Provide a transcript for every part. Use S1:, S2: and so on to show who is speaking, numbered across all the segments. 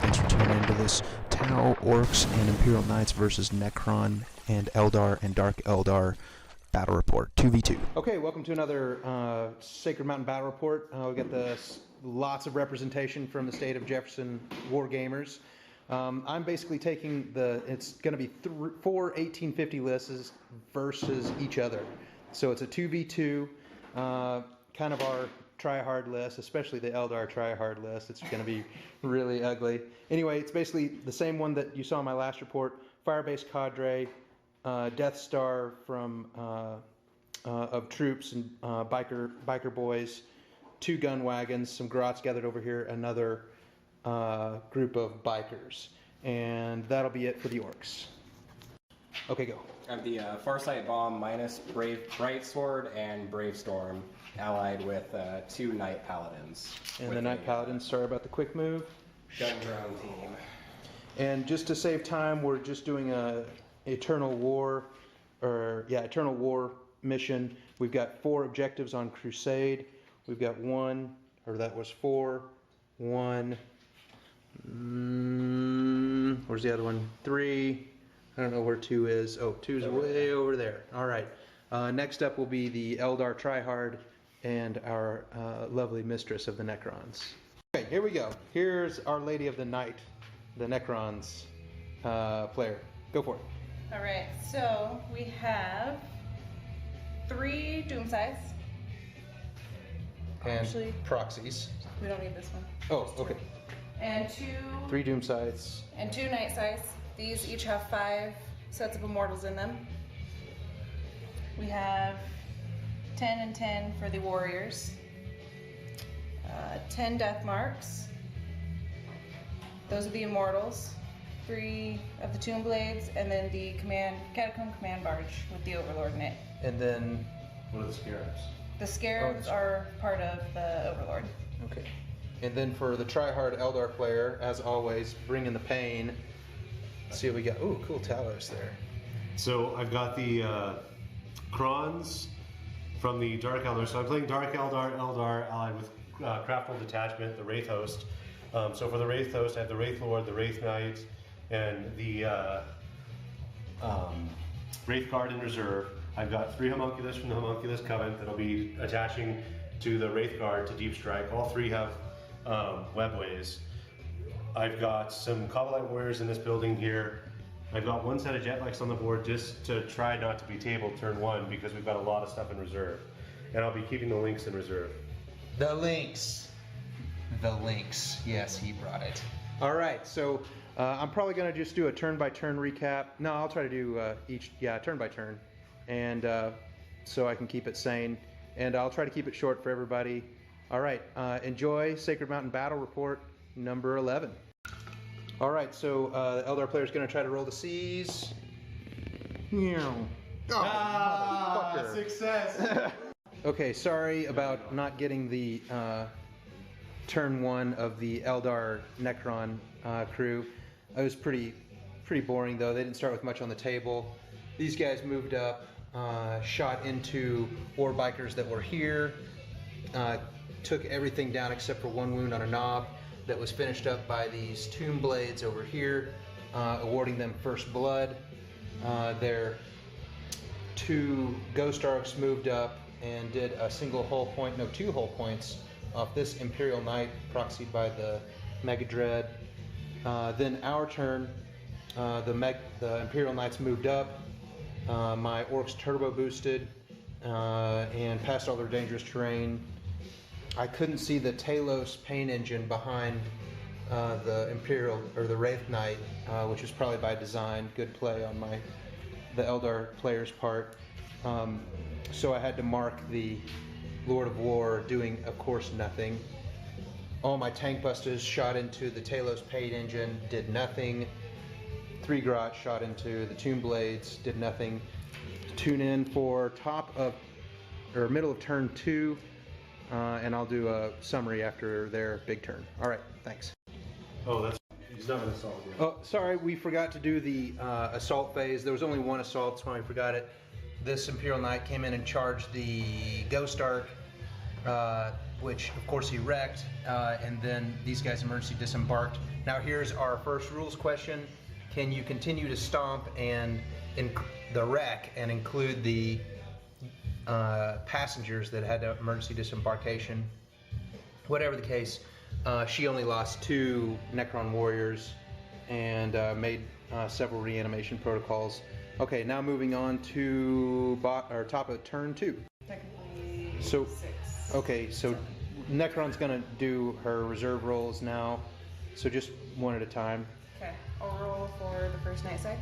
S1: Thanks for tuning into this Tau, Orcs, and Imperial Knights versus Necron and Eldar and Dark Eldar battle report, 2v2. Okay, welcome to another Sacred Mountain battle report. We got lots of representation from the state of Jefferson Wargamers. I'm basically taking it's going to be 4 1850 lists versus each other. So it's a 2v2, kind of our try-hard list, especially the Eldar try-hard list. It's going to be really ugly. Anyway, it's basically the same one that you saw in my last report. Firebase Cadre, Death Star from of troops and biker boys, 2 gun wagons, some grots gathered over here, another group of bikers, and that'll be it for the orcs. Okay, go.
S2: I have the Farsight Bomb minus Bright Sword and Brave Storm, allied with 2 Knight Paladins.
S1: And the Knight Paladins, sorry about the quick move.
S2: Gun drone team.
S1: And just to save time, we're just doing a Eternal War mission. We've got 4 objectives on Crusade. We've got 1, or that was 4, 1. Where's the other one? 3. I don't know where 2 is. Oh, 2 is way over there. All right. Next up will be the Eldar Tryhard and our lovely mistress of the Necrons. Okay, here we go. Here's Our Lady of the Night, the Necrons player. Go for it.
S3: All right, so we have 3 Doomsides.
S1: And
S3: Actually,
S1: proxies.
S3: we don't need this one.
S1: Oh, okay.
S3: And 2.
S1: 3 Doomsides.
S3: And 2 Night Sides. These each have 5 sets of immortals in them. We have 10 and 10 for the warriors. 10 death marks. Those are the immortals. 3 of the tomb blades, and then the catacomb command barge with the overlord in it.
S1: And then
S4: what are the scarabs?
S3: The scarabs are part of the overlord.
S1: okay. And then for the tryhard Eldar player, as always, bring in the pain. Let's see what we got. Ooh, cool Talos there.
S4: So I've got the Krons from the Dark Eldar. So I'm playing Dark Eldar allied with Craftful Detachment, the Wraith Host. So for the Wraith Host, I have the Wraith Lord, the Wraith Knight, and the Wraith Guard in reserve. I've got 3 Homunculus from the Homunculus Covenant that'll be attaching to the Wraith Guard to Deep Strike. All 3 have webways. I've got some Cobalite Warriors in this building here. I've got 1 set of Jetbikes on the board just to try not to be tabled turn 1 because we've got a lot of stuff in reserve. And I'll be keeping the Lynx in reserve.
S1: The Lynx. The Lynx. Yes, he brought it. All right, so I'm probably going to just do a turn-by-turn recap. No, I'll try to do turn-by-turn. And so I can keep it sane. And I'll try to keep it short for everybody. All right, enjoy Sacred Mountain Battle Report number 11. All right, so the Eldar player is going to try to roll the C's. Oh,
S4: success!
S1: Okay, sorry about not getting the turn 1 of the Eldar Necron crew. It was pretty boring though. They didn't start with much on the table. These guys moved up, shot into ore bikers that were here, took everything down except for 1 wound on a knob that was finished up by these tomb blades over here, awarding them first blood. Their 2 Ghost Arcs moved up and did a single hull point, no 2 hull points off this Imperial Knight proxied by the Mega Dread. Then our turn, the Imperial Knights moved up. My Orcs turbo boosted and passed all their dangerous terrain. I couldn't see the Talos paint engine behind the Imperial or the Wraith Knight, which was probably by design. Good play on the Eldar player's part. So I had to mark the Lord of War doing, of course, nothing. All my tank busters shot into the Talos paint engine, did nothing. 3 Grot shot into the tomb blades, did nothing. Tune in for middle of turn 2. And I'll do a summary after their big turn. All right, thanks.
S4: Oh, he's not going to assault yet.
S1: Oh, sorry, we forgot to do the assault phase. There was only 1 assault, that's why we forgot it. This Imperial Knight came in and charged the Ghost Arc which of course he wrecked, and then these guys emergency disembarked. Now here's our first rules question. Can you continue to stomp and the wreck and include the passengers that had emergency disembarkation? Whatever the case, she only lost 2 Necron warriors and made several reanimation protocols. Okay, now moving on to top of turn 2.
S3: Technically,
S1: So,
S3: 6.
S1: okay, so Necron's gonna do her reserve rolls now. So just one at a time.
S3: Okay, I'll roll for the first night side.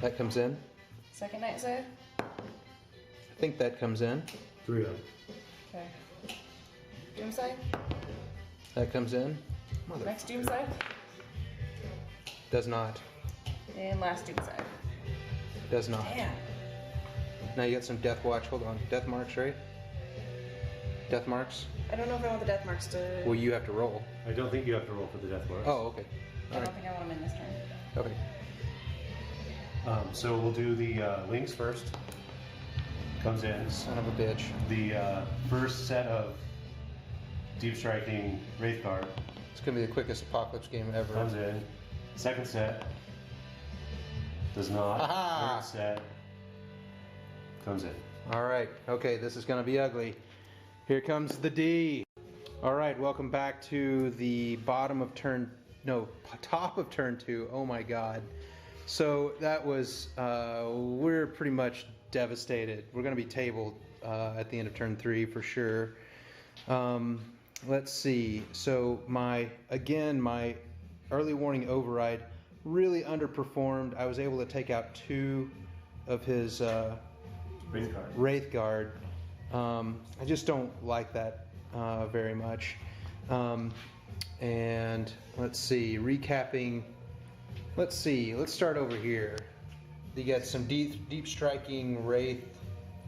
S1: That comes in.
S3: Second night side.
S1: I think that comes in.
S4: 3 of them.
S3: Okay. Doom side.
S1: That comes in.
S3: Next doom side.
S1: Does not.
S3: And last doom side.
S1: Does not.
S3: Damn.
S1: Now you got some death watch. Hold on. Death marks, right? Death marks?
S3: I don't know if I want the death marks to.
S1: Well, you have to roll.
S4: I don't think you have to roll for the death marks.
S1: Oh, okay.
S3: I don't think I want them in this turn.
S1: Okay.
S4: So we'll do the links first. Comes in.
S1: Son of a bitch.
S4: The first set of deep striking Wraith Guard
S1: It's gonna be the quickest apocalypse game ever.
S4: comes in. Second set does not.
S1: Aha!
S4: Third set comes in.
S1: All right. Okay, this is gonna be ugly. Here comes the D. All right, welcome back to the top of turn 2. Oh my God. So that was, we're pretty much devastated. We're gonna be tabled at the end of turn 3 for sure. Let's see. So my early warning override really underperformed. I was able to take out 2 of his Wraith Guard. I just don't like that very much. And let's see, recapping. Let's start over here. You got some deep striking Wraith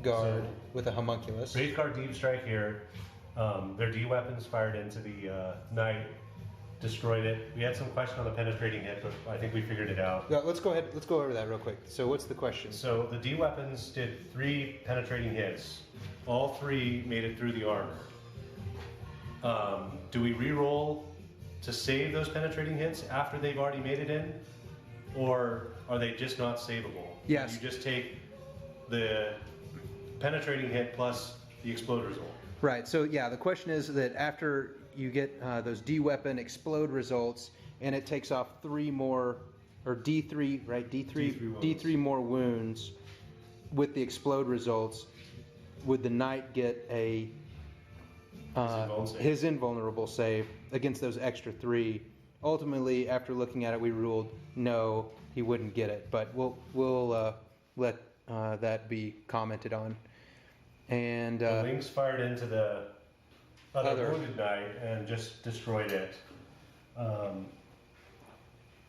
S1: Guard with a homunculus.
S4: Wraith Guard deep strike here. Their D weapons fired into the knight, destroyed it. We had some question on the penetrating hit, but I think we figured it out.
S1: Yeah, let's go over that real quick. So what's the question?
S4: So the D weapons did 3 penetrating hits. All 3 made it through the armor. Do we re-roll to save those penetrating hits after they've already made it in? Or are they just not savable?
S1: Yes.
S4: You just take the penetrating hit plus the explode result.
S1: Right, so yeah, the question is that after you get those D weapon explode results and it takes off 3 more, or D3, right? D3 more wounds with the explode results, would the knight get a his invulnerable save against those extra 3? Ultimately, after looking at it, we ruled no, he wouldn't get it, but we'll let that be commented on. And
S4: The wings fired into the other wounded knight and just destroyed it.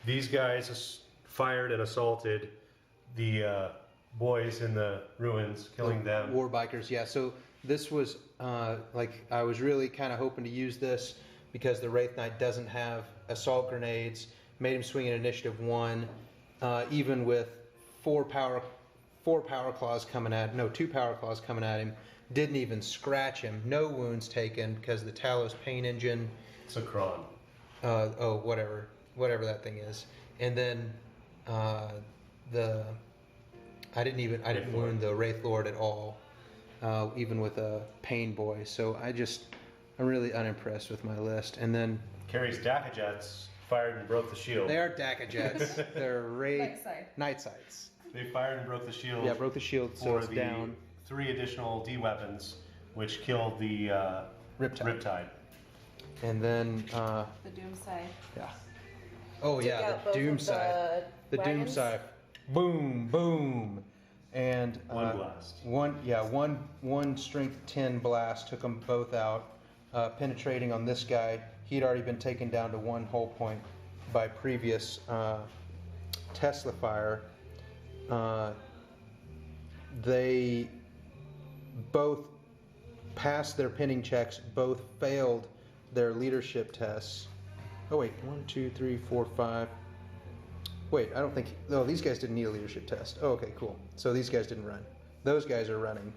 S4: These guys fired and assaulted the boys in the ruins, killing them.
S1: War bikers, yeah. So this was like, I was really kind of hoping to use this because the Wraith Knight doesn't have assault grenades. Made him swing at initiative 1, even with 2 power claws coming at him. Didn't even scratch him. No wounds taken because the Talos pain engine.
S4: It's a cron.
S1: Whatever that thing is. And then I didn't wound the Wraith Lord at all, even with a pain boy. So I'm really unimpressed with my list. And then
S4: Carrie's DACA jets fired and broke the shield.
S1: they are DACA jets. They're night sights.
S4: They fired and broke the shield.
S1: Yeah, broke the shield, so
S4: for
S1: it's
S4: the
S1: down.
S4: 3 additional D weapons, which killed the Riptide.
S1: And then
S3: The doom side.
S1: yeah. Oh
S3: Took
S1: yeah,
S3: out
S1: the
S3: both
S1: doom
S3: of
S1: side. The doom
S3: wagons.
S1: side. Boom, boom. And
S4: One blast.
S1: One strength 10 blast took them both out. Penetrating on this guy, he'd already been taken down to 1 hull point by previous Tesla fire. They both passed their pinning checks, both failed their leadership tests. Oh wait, 1, 2, 3, 4, 5. Wait, I don't think, no, these guys didn't need a leadership test. Oh, okay, cool. So these guys didn't run. Those guys are running.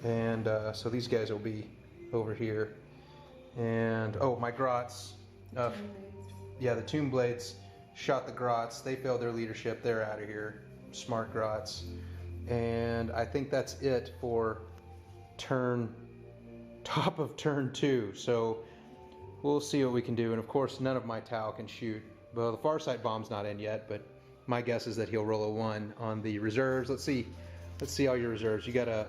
S1: And so these guys will be over here. And oh, my grots. Yeah, the Tomb Blades shot the grots. They failed their leadership. They're out of here. Smart grots. And I think that's it for top of turn 2. So we'll see what we can do. And of course, none of my Tau can shoot. Well, the Farsight bomb's not in yet, but my guess is that he'll roll a 1 on the reserves. Let's see all your reserves. You got a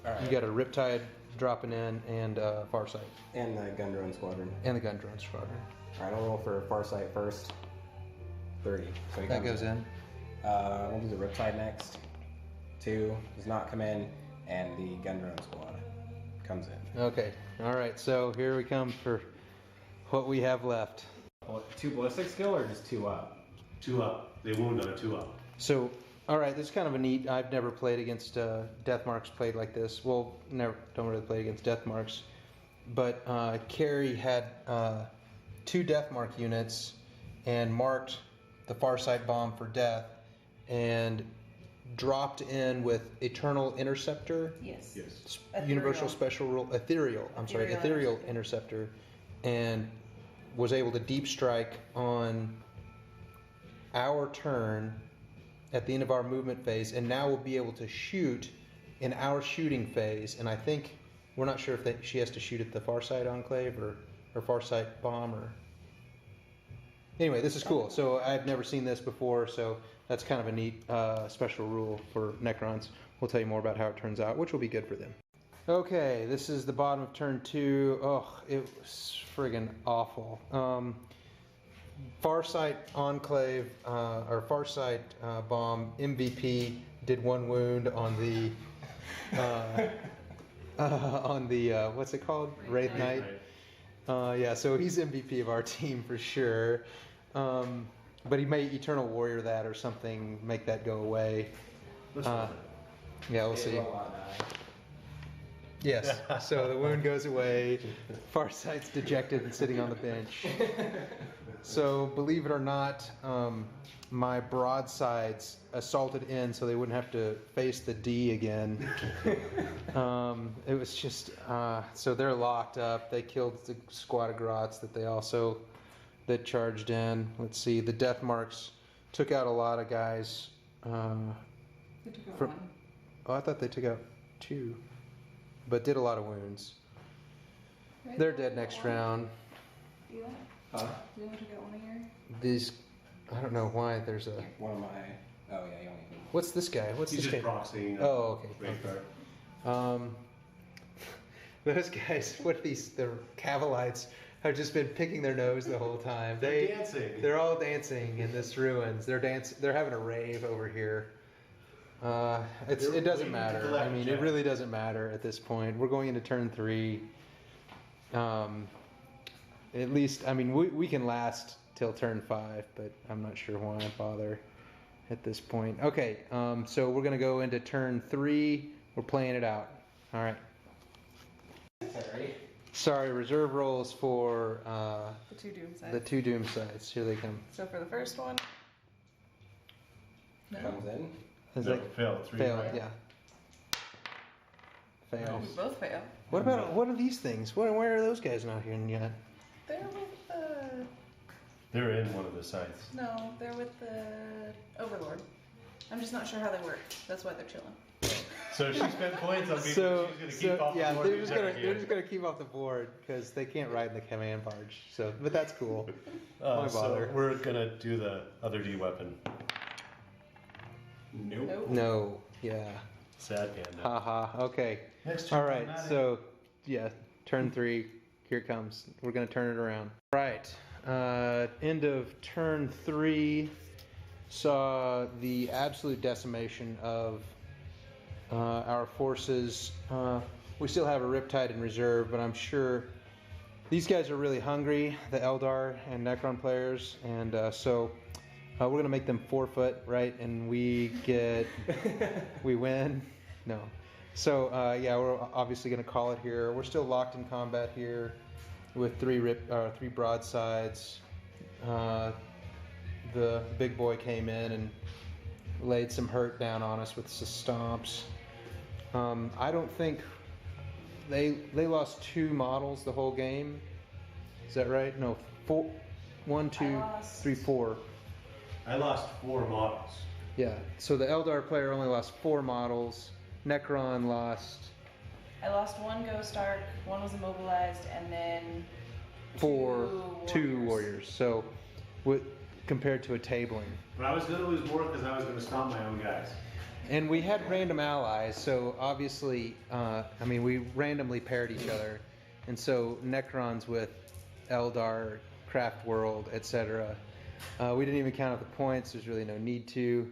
S1: Riptide dropping in, and Farsight.
S2: And the Gun Drone Squadron.
S1: And the Gun Drone Squadron.
S2: Alright, I'll roll for Farsight first. 30. So he
S1: That
S2: comes
S1: goes in.
S2: We'll do the Riptide next. 2 does not come in, and the Gun Drone Squad comes in.
S1: Okay. All right. So here we come for what we have left.
S2: 2 ballistic skill or just 2 up?
S4: 2 up. They wound on a 2 up.
S1: So, all right, this is kind of a neat. I've never played against Deathmarks played like this. Well, don't really play against Deathmarks, but Carrie had 2 Deathmark units and marked the Farsight bomb for death, and dropped in with Eternal Interceptor.
S3: Yes.
S4: Yes.
S1: Universal Special Rule Ethereal. Ethereal Interceptor, and was able to deep strike on our turn at the end of our movement phase, and now we'll be able to shoot in our shooting phase. And I think we're not sure if she has to shoot at the Farsight Enclave or Farsight bomb or. Anyway, this is cool. So I've never seen this before, so that's kind of a neat special rule for Necrons. We'll tell you more about how it turns out, which will be good for them. Okay, this is the bottom of turn 2. Oh, it was friggin' awful. Farsight Enclave, or Farsight bomb MVP did 1 wound on the, what's it called? Wraith Knight. Yeah, so he's MVP of our team for sure. But he may Eternal Warrior that or something, make that go away. Yeah, we'll see. Yes, so the wound goes away. Farsight's dejected and sitting on the bench. So, believe it or not, my broadsides assaulted in so they wouldn't have to face the D again. It was just, so they're locked up. They killed the squad of grots that charged in. Let's see, the Deathmarks took out a lot of guys.
S3: They took out 1.
S1: Oh, I thought they took out 2, but did a lot of wounds.
S3: Right?
S1: They're dead next round.
S3: Eli?
S2: Huh?
S3: You only took out 1 of your?
S1: These, I don't know why there's a.
S2: One of my. Oh, yeah, you only.
S1: What's this guy? What's
S4: He's
S1: this
S4: just
S1: guy?
S4: proxying.
S1: Oh, okay.
S4: Wraithguard.
S1: Those guys, the Cavalites, have just been picking their nose the whole time.
S4: They're dancing.
S1: They're all dancing in this ruins. They're having a rave over here. It doesn't matter. I mean, it really doesn't matter at this point. We're going into turn 3. At least, I mean, we can last till turn 5, but I'm not sure why I bother at this point. Okay, so we're gonna go into turn 3. We're playing it out. All right. Sorry, reserve rolls for
S3: The 2 doom sides.
S1: the 2 doom sides. Here they come.
S3: So for the first one. No.
S2: Comes in.
S1: Is
S4: No,
S1: that
S4: failed. 3
S1: fail?
S4: right.
S1: Yeah. Fail.
S3: We both fail.
S1: What are these things? Why are those guys not here yet?
S3: They're with the.
S4: They're in one of the sites.
S3: No, they're with the Overlord. I'm just not sure how they work. That's why they're chilling.
S4: So she spent points on people.
S1: So,
S4: She's going to keep off the board.
S1: they're just gonna keep off the board because they can't ride in the command barge. So, but that's cool. Why
S4: So
S1: bother?
S4: we're going to do the other D weapon.
S2: Nope.
S3: Nope.
S1: No. Yeah.
S4: Sad panda.
S1: Haha. Okay.
S4: Next turn.
S1: All right. So, yeah. Turn 3. Here it comes. We're gonna turn it around. Right. End of turn 3 saw the absolute decimation of our forces. We still have a Riptide in reserve, but I'm sure these guys are really hungry, the Eldar and Necron players, and so we're gonna make them forfeit, right? And we win. No. So yeah, we're obviously gonna call it here. We're still locked in combat here with 3 broadsides. The big boy came in and laid some hurt down on us with the stomps. I don't think they lost 2 models the whole game. Is that right? No, 4. 1, 2, 3, 4.
S4: I lost 4 models.
S1: Yeah. So the Eldar player only lost 4 models. Necron lost
S3: I lost 1 Ghost Arc, 1 was immobilized, and then
S1: 2 warriors. So, compared to a tabling.
S4: But I was going to lose more because I was going to stomp my own guys.
S1: And we had random allies, so obviously, I mean, we randomly paired each other. And so Necrons with Eldar, Craft World, etc. We didn't even count out the points. There's really no need to.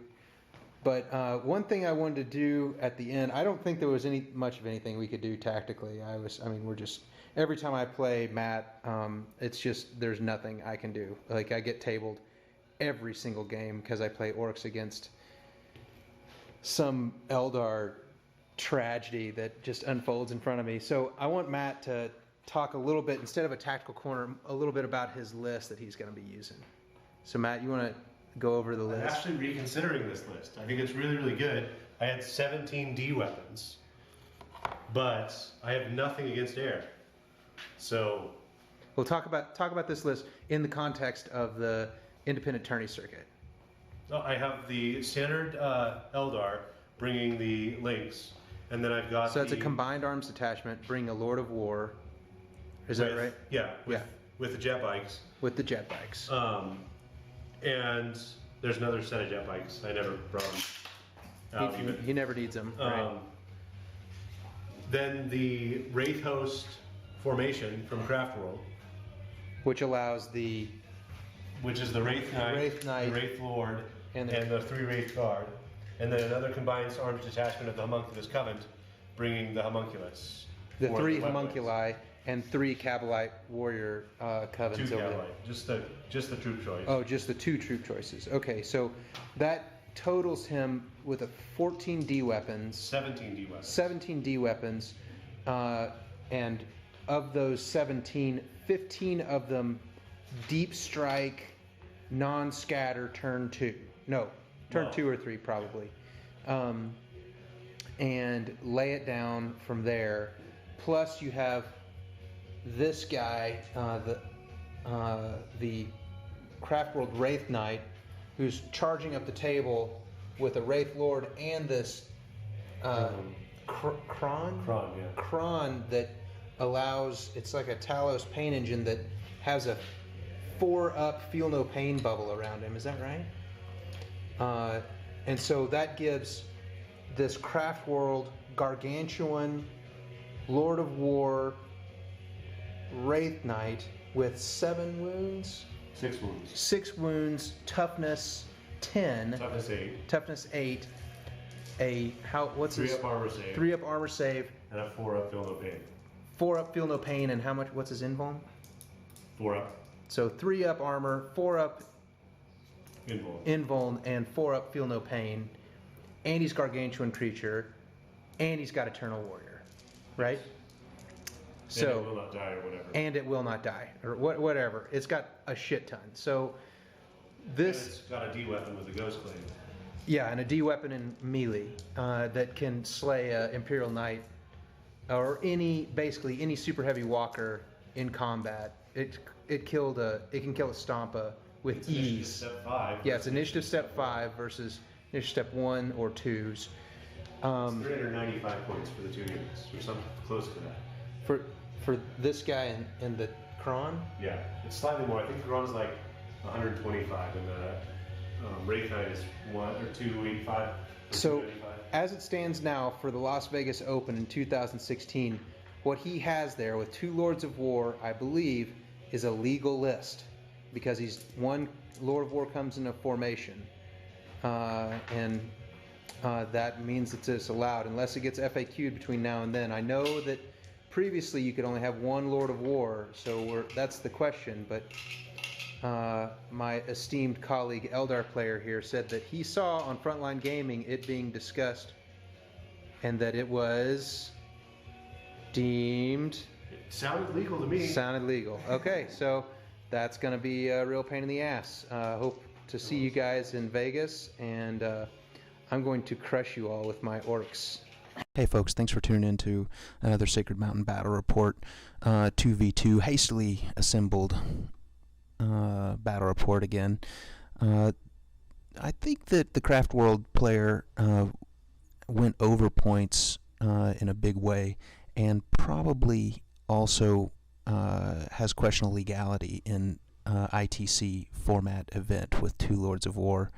S1: But one thing I wanted to do at the end, I don't think there was much of anything we could do tactically. I mean, we're just, every time I play Matt, it's just, there's nothing I can do. Like, I get tabled every single game because I play orcs against some Eldar tragedy that just unfolds in front of me. So I want Matt to talk a little bit, instead of a tactical corner, a little bit about his list that he's going to be using. So Matt, you want to go over the list?
S4: I'm actually reconsidering this list. I think it's really, really good. I had 17 D weapons, but I have nothing against air. So
S1: we'll talk about this list in the context of the independent tourney circuit.
S4: I have the standard Eldar bringing the links, and then I've got
S1: so that's a combined arms detachment, bringing a Lord of War. Is that right?
S4: Yeah. With the jet bikes.
S1: With the jet bikes.
S4: And there's another set of jet bikes. I never brought them.
S1: He never needs them. Right.
S4: Then the Wraith Host formation from Craft World,
S1: which allows
S4: which is the Wraith Knight, the Wraith Lord, and the 3 Wraith Guard, and then another combined arms detachment of the Homunculus Covenant, bringing the Homunculus.
S1: The 3 Homunculi and 3 Kabalite Warrior Covens
S4: 2
S1: over there.
S4: Kabalite, just the troop choice.
S1: Oh, just the 2 troop choices. Okay, so that totals him with a 14 D weapons.
S4: 17 D weapons.
S1: 17 D weapons, and of those 17, 15 of them deep strike, non-scatter, turn 2. No, turn 2 or 3 probably. And lay it down from there. Plus you have this guy, the Craft World Wraith Knight, who's charging up the table with a Wraith Lord and this Kron that allows, it's like a Talos paint engine that has a 4-up feel no pain bubble around him. Is that right? And so that gives this Craft World Gargantuan Lord of War Wraith Knight with 7 wounds?
S4: 6 wounds.
S1: 6 wounds, toughness 10.
S4: Toughness 8.
S1: Toughness 8. What's
S4: 3
S1: his?
S4: up armor save.
S1: 3 up armor save.
S4: And a 4 up feel no pain.
S1: 4 up feel no pain, and what's his invuln?
S4: 4 up.
S1: So 3 up armor, 4 up invuln, and 4 up feel no pain. And he's gargantuan creature, and he's got eternal warrior, right? So,
S4: and it will not die or whatever.
S1: And it will not die, or whatever. It's got a shit ton. So this...
S4: And it's got a D weapon with a ghost claim.
S1: Yeah, and a D weapon in melee that can slay a Imperial Knight or basically any super heavy walker in combat. It can kill a Stompa with
S4: it's
S1: ease.
S4: Step 5.
S1: Yeah, it's initiative step 5 versus initiative step 1 or 2s.
S4: It's 395 points for the 2 units, or something close to that.
S1: For this guy and the Kron?
S4: Yeah, it's slightly more. I think the Kron's like 125, and the Wraith Knight is 285.
S1: So, as it stands now for the Las Vegas Open in 2016, what he has there with 2 Lords of War, I believe, is a legal list, because one Lord of War comes in a formation, and that means it's allowed unless it gets FAQ'd between now and then. I know that previously you could only have 1 Lord of War, so that's the question, but my esteemed colleague Eldar player here said that he saw on Frontline Gaming it being discussed and that it was deemed...
S4: It sounded legal to me.
S1: Sounded legal. Okay, so that's going to be a real pain in the ass. Hope to see you guys in Vegas, and I'm going to crush you all with my orcs. Hey folks, thanks for tuning in to another Sacred Mountain Battle Report 2v2 hastily assembled battle report again. I think that the Craft World player went over points in a big way, and probably also has questionable legality in ITC format event with 2 Lords of War.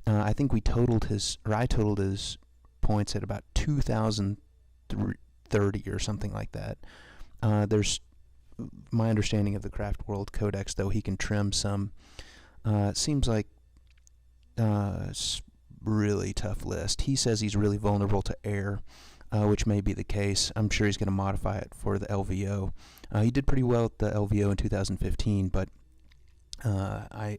S1: I think I totaled his points at about 2,030 or something like that. There's my understanding of the Craft World Codex, though he can trim some. Seems like really tough list. He says he's really vulnerable to air, which may be the case. I'm sure he's going to modify it for the LVO. He did pretty well at the LVO in 2015, but I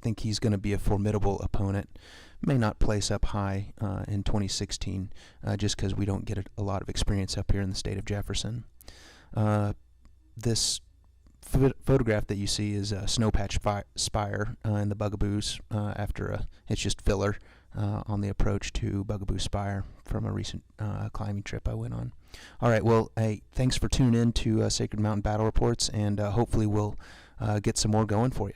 S1: think he's going to be a formidable opponent. May not place up high in 2016, just because we don't get a lot of experience up here in the state of Jefferson. This photograph that you see is a Snowpatch Spire in the Bugaboos after it's just filler on the approach to Bugaboo Spire from a recent climbing trip I went on. All right, well, hey, thanks for tuning in to Sacred Mountain Battle Reports, and hopefully we'll get some more going for you.